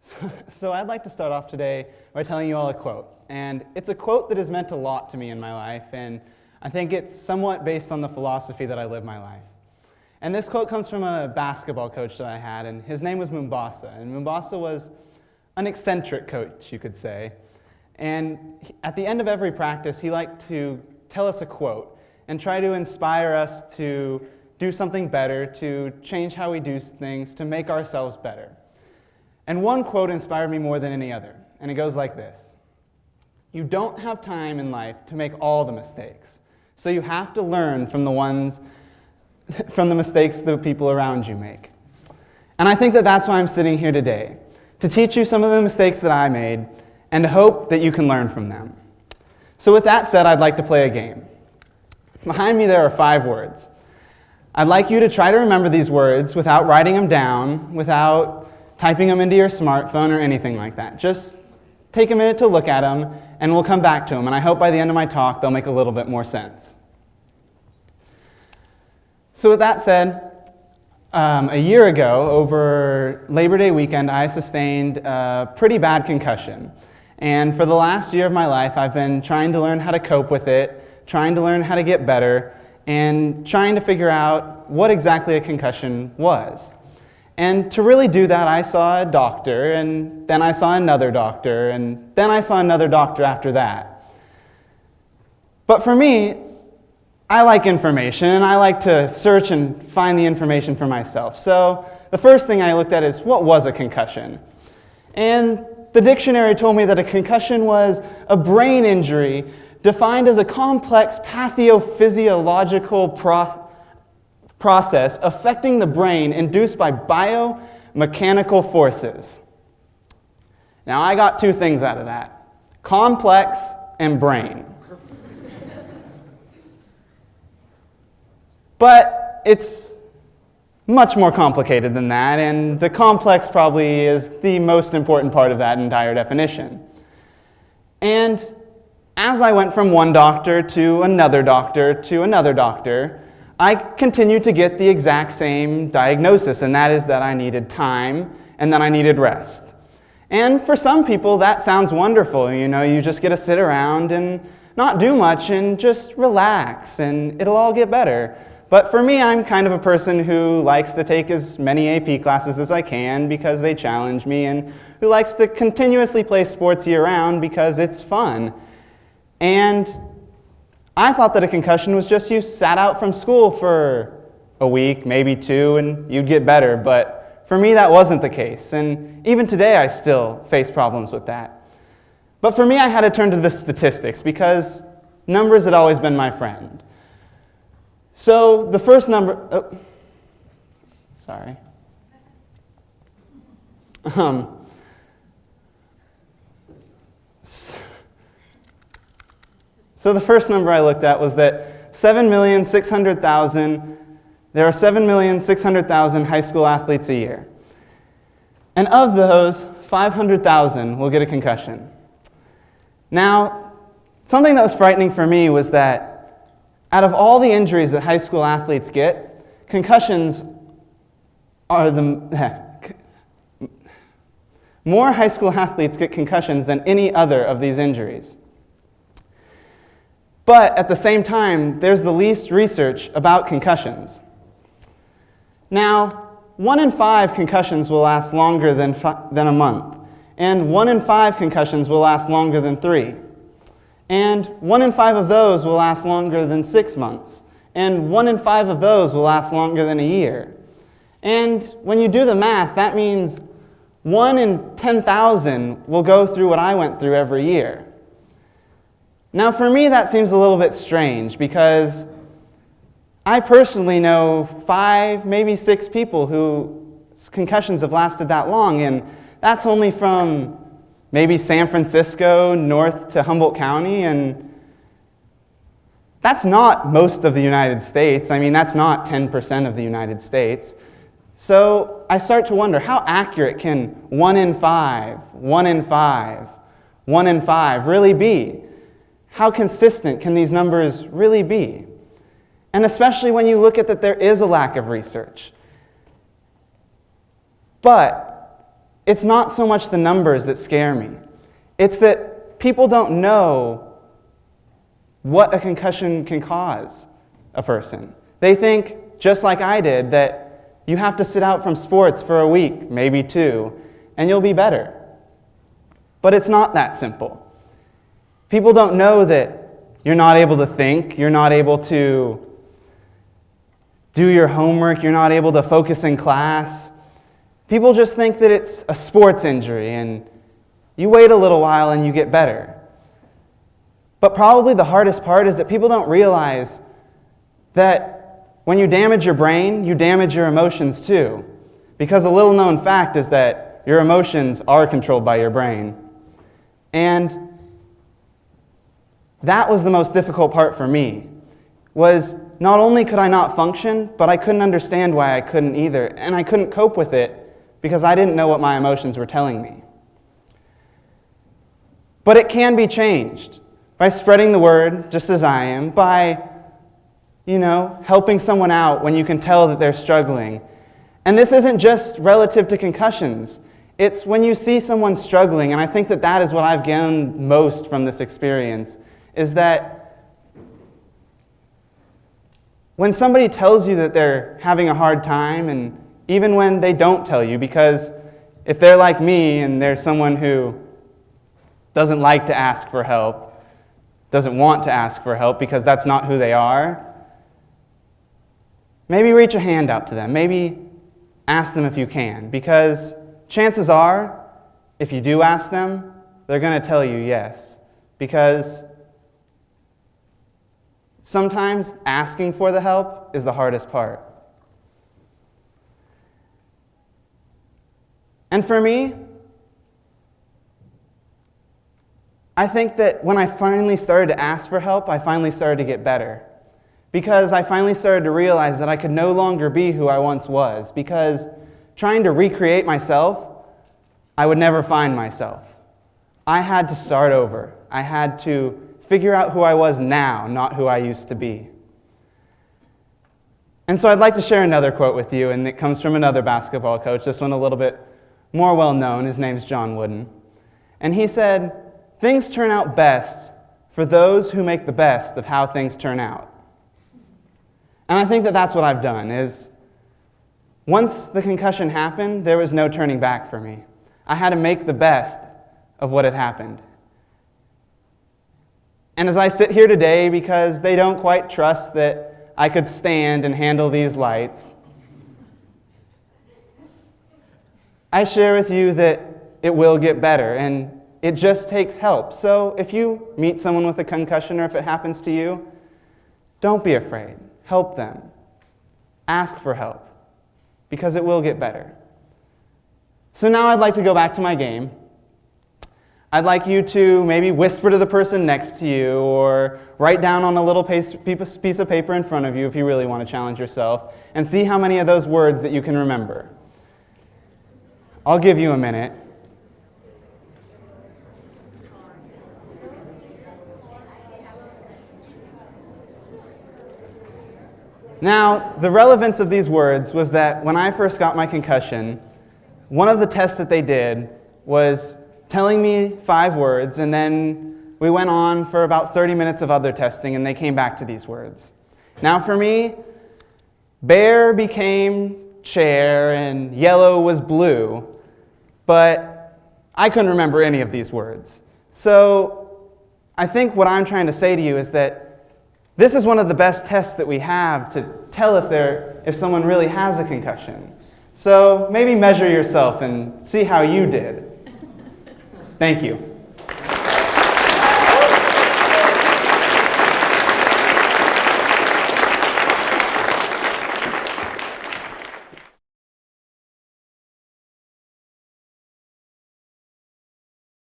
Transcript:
So I'd like to start off today by telling you all a quote. And it's a quote that has meant a lot to me in my life, and I think it's somewhat based on the philosophy that I live my life. And this quote comes from a basketball coach that I had, and his name was Mombasa. And Mombasa was an eccentric coach, you could say. And at the end of every practice, he liked to tell us a quote and try to inspire us to do something better, to change how we do things, to make ourselves better. And one quote inspired me more than any other, and it goes like this: "You don't have time in life to make all the mistakes, so you have to learn from the mistakes the people around you make." And I think that that's why I'm sitting here today, to teach you some of the mistakes that I made, and to hope that you can learn from them. So with that said, I'd like to play a game. Behind me there are 5 words. I'd like you to try to remember these words without writing them down, without typing them into your smartphone or anything like that. Just take a minute to look at them, and we'll come back to them. And I hope by the end of my talk, they'll make a little bit more sense. So with that said, a year ago, over Labor Day weekend, I sustained a pretty bad concussion. And for the last year of my life, I've been trying to learn how to cope with it, trying to learn how to get better, and trying to figure out what exactly a concussion was. And to really do that, I saw a doctor, and then I saw another doctor, and then I saw another doctor after that. But for me, I like information, and I like to search and find the information for myself. So the first thing I looked at is, what was a concussion? And the dictionary told me that a concussion was a brain injury defined as a complex pathophysiological process affecting the brain induced by biomechanical forces. Now, I got 2 things out of that: complex and brain. But it's much more complicated than that, and the complex probably is the most important part of that entire definition. And as I went from one doctor to another doctor to another doctor, I continued to get the exact same diagnosis, and that is that I needed time and that I needed rest. And for some people, that sounds wonderful. You know, you just get to sit around and not do much and just relax, and it'll all get better. But for me, I'm kind of a person who likes to take as many AP classes as I can because they challenge me, and who likes to continuously play sports year-round because it's fun. And I thought that a concussion was just you sat out from school for a week, maybe 2, and you'd get better. But for me, that wasn't the case. And even today, I still face problems with that. But for me, I had to turn to the statistics because numbers had always been my friend. So the first number, So the first number I looked at was that there are 7,600,000 high school athletes a year. And of those, 500,000 will get a concussion. Now, something that was frightening for me was that out of all the injuries that high school athletes get, concussions are more high school athletes get concussions than any other of these injuries. But at the same time, there's the least research about concussions. Now, 1 in 5 concussions will last longer than a month, and 1 in 5 concussions will last longer than 3. And 1 in 5 of those will last longer than 6 months, and 1 in 5 of those will last longer than a year. And when you do the math, that means 1 in 10,000 will go through what I went through every year. Now, for me, that seems a little bit strange because I personally know 5, maybe 6 people whose concussions have lasted that long, and that's only from maybe San Francisco north to Humboldt County, and that's not most of the United States. I mean, that's not 10% of the United States. So I start to wonder, how accurate can 1 in 5, 1 in 5, 1 in 5 really be? How consistent can these numbers really be? And especially when you look at that there is a lack of research. But it's not so much the numbers that scare me. It's that people don't know what a concussion can cause a person. They think, just like I did, that you have to sit out from sports for a week, maybe 2, and you'll be better. But it's not that simple. People don't know that you're not able to think, you're not able to do your homework, you're not able to focus in class. People just think that it's a sports injury, and you wait a little while and you get better. But probably the hardest part is that people don't realize that when you damage your brain, you damage your emotions too. Because a little known fact is that your emotions are controlled by your brain. And that was the most difficult part for me, was not only could I not function, but I couldn't understand why I couldn't either. And I couldn't cope with it because I didn't know what my emotions were telling me. But it can be changed by spreading the word, just as I am, by, helping someone out when you can tell that they're struggling. And this isn't just relative to concussions. It's when you see someone struggling, and I think that that is what I've gained most from this experience, is that when somebody tells you that they're having a hard time, and even when they don't tell you, because if they're like me and they're someone who doesn't like to ask for help, doesn't want to ask for help because that's not who they are, maybe reach a hand out to them. Maybe ask them if you can, because chances are, if you do ask them, they're going to tell you yes. Because sometimes asking for the help is the hardest part. And for me, I think that when I finally started to ask for help, I finally started to get better. Because I finally started to realize that I could no longer be who I once was. Because trying to recreate myself, I would never find myself. I had to start over. I had to figure out who I was now, not who I used to be. And so I'd like to share another quote with you, and it comes from another basketball coach, this one a little bit more well-known. His name's John Wooden. And he said, "Things turn out best for those who make the best of how things turn out." And I think that that's what I've done, is once the concussion happened, there was no turning back for me. I had to make the best of what had happened. And as I sit here today, because they don't quite trust that I could stand and handle these lights, I share with you that it will get better, and it just takes help. So if you meet someone with a concussion, or if it happens to you, don't be afraid. Help them. Ask for help, because it will get better. So now I'd like to go back to my game. I'd like you to maybe whisper to the person next to you, or write down on a little piece of paper in front of you if you really want to challenge yourself, and see how many of those words that you can remember. I'll give you a minute. Now, the relevance of these words was that when I first got my concussion, one of the tests that they did was telling me 5 words, and then we went on for about 30 minutes of other testing, and they came back to these words. Now for me, bear became chair, and yellow was blue, but I couldn't remember any of these words. So I think what I'm trying to say to you is that this is one of the best tests that we have to tell if someone really has a concussion. So maybe measure yourself and see how you did. Thank you.